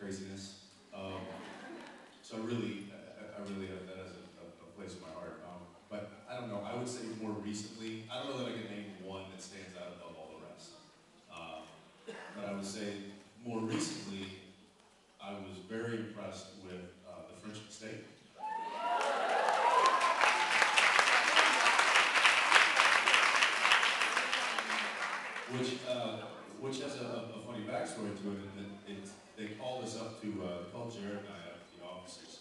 craziness. So I really have that as a place in my heart. But I don't know, I would say more recently, I don't know that I can name one that stands out above all the rest. But I would say more recently, I was very impressed with the French mistake. Which has a funny backstory to it, in that they called us up to, called Jared and I up to the offices,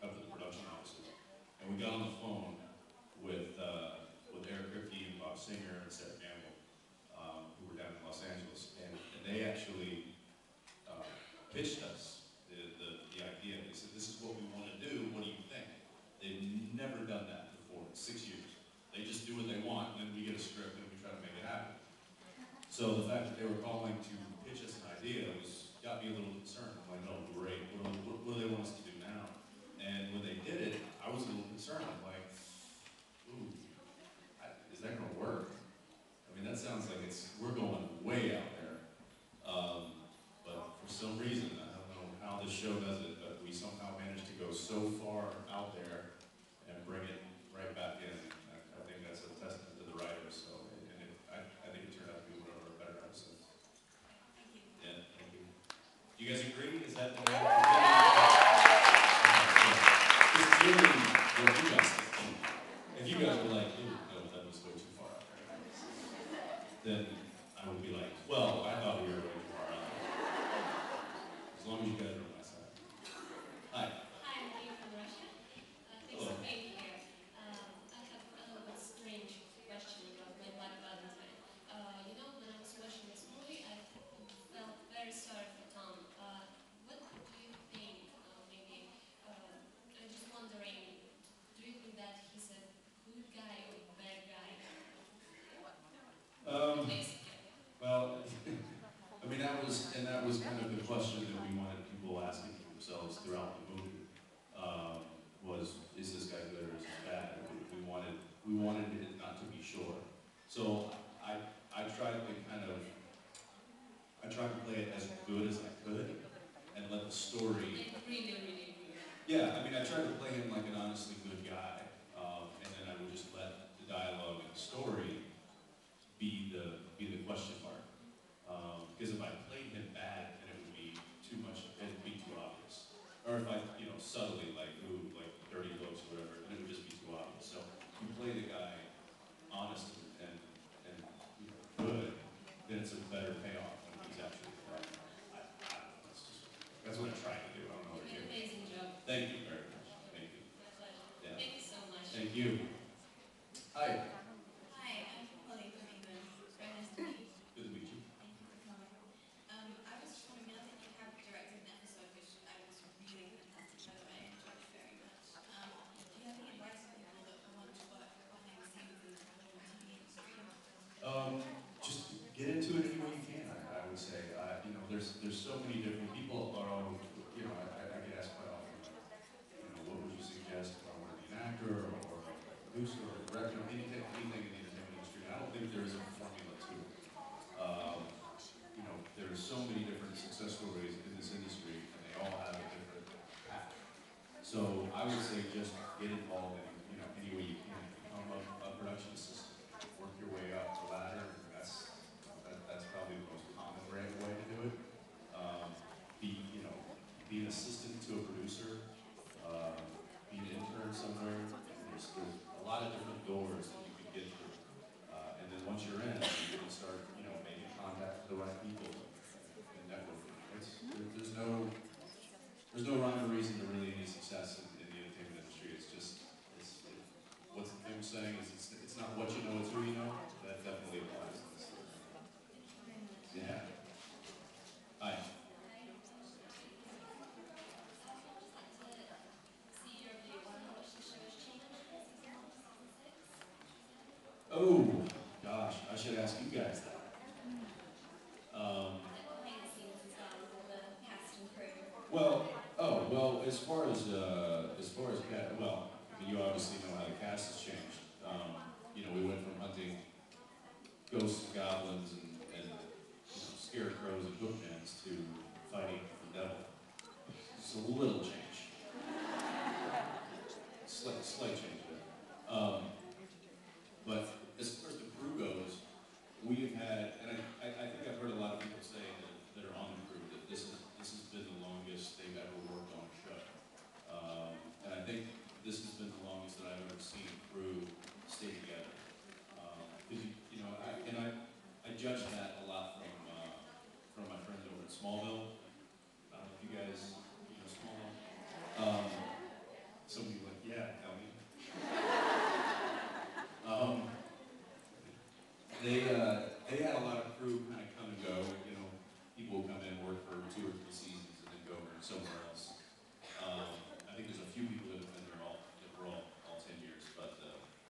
up to the production offices, and we got on the phone with Eric Kripke and Bob Singer and Sarah Gamble, who were down in Los Angeles, and they actually pitched us the idea. They said, "This is what we want to do, what do you think?" They've never done that before in 6 years. They just do what they want, and then we get a script and we try to make it happen. So the fact that they were calling to pitch us an idea got me a little concerned. I'm like, "Oh, great, what do they want us to do now?" And when they did it, I was a little concerned. I'm like, "Ooh, is that going to work?" I mean, that sounds like we're going way out there. But for some reason, I don't know how this show does it, but we somehow managed to go so far out there and bring it right back in. I think that's a testament to the writers. So, I think it turned out to be one of our better episodes. Thank you. Yeah, thank you. Do you guys agree? Is that? It's really what you guys think. If you guys were like, "Ooh, no, that was way too far out there," then I would be like, "Well, I thought we were way too far out there." As long as you guys are on my side. Hi. Hi, I'm Leah from Russia. Thanks for being here. I have a little bit strange question about my Black Valentine. When I was watching this movie, I felt very sorry for Tom. What do you think? I'm just wondering, do you think that he's a good guy or bad guy? Well, I mean, that was kind of the question that we wanted people asking themselves throughout the movie. Is this guy good or is he bad? We wanted it not to be sure. So I tried to play it as good as I could and let the story. Really, really good. Yeah, I mean, I tried to play him like an honestly good guy, and then I would just let the dialogue and the story be the question mark. Because if I played him bad, then it would be too much. It would be too obvious. Or if I, subtly like dirty looks or whatever, then it would just be too obvious. So you play the guy honest and good, then it's a better payoff when he's actually right. That's what I tried to do. I don't know what You did an amazing job. Thank you very much. Thank you. My pleasure. Yeah. Thank you so much. Thank you. Hi. Hi, I'm Holly from England. Very nice to meet you. Good to meet you. Thank you for coming. I was just wondering, now that you have directed an episode, which I was really fantastic, by the way, I enjoyed it very much. Do you have any advice for people that want to work behind the scenes in the TV industry? Just get into it any way you can. I would say. There's so many different people are all. I get asked quite often. What would you suggest if I want to be an actor or a producer or a director? Anything in the entertainment industry. I don't think there is a formula to it. There's so many different success stories in this industry, and they all have a different path. So I would say just get involved in any way you can. Become a production assistant. Work your way up the ladder. That's probably the most common way to do it. Be an assistant to a producer. Be an intern somewhere. There's a lot of different doors that you can get through. And then once you're in, you can start making contact with the right people and networking. There's no rhyme or reason to really any success in the entertainment industry. What's the famous saying? It's not what you know, it's who you know. That definitely applies to this. Yeah. Hi. Oh, gosh, I should ask you guys that. Well, as far as you obviously know how the cast has changed. We went from hunting ghosts and goblins and scarecrows and bookends to fighting the devil. Just a little change. Slight change there. But as far as the crew goes, we've had, and I think I've heard a lot of people say that are on the crew that this has been the longest they've ever worked on a show. And I think this has been the longest that I've ever seen a crew stay together. Because I judge that a lot from my friends over at Smallville. I don't know if you guys know Smallville. Some people are like, yeah, tell me. They had a lot of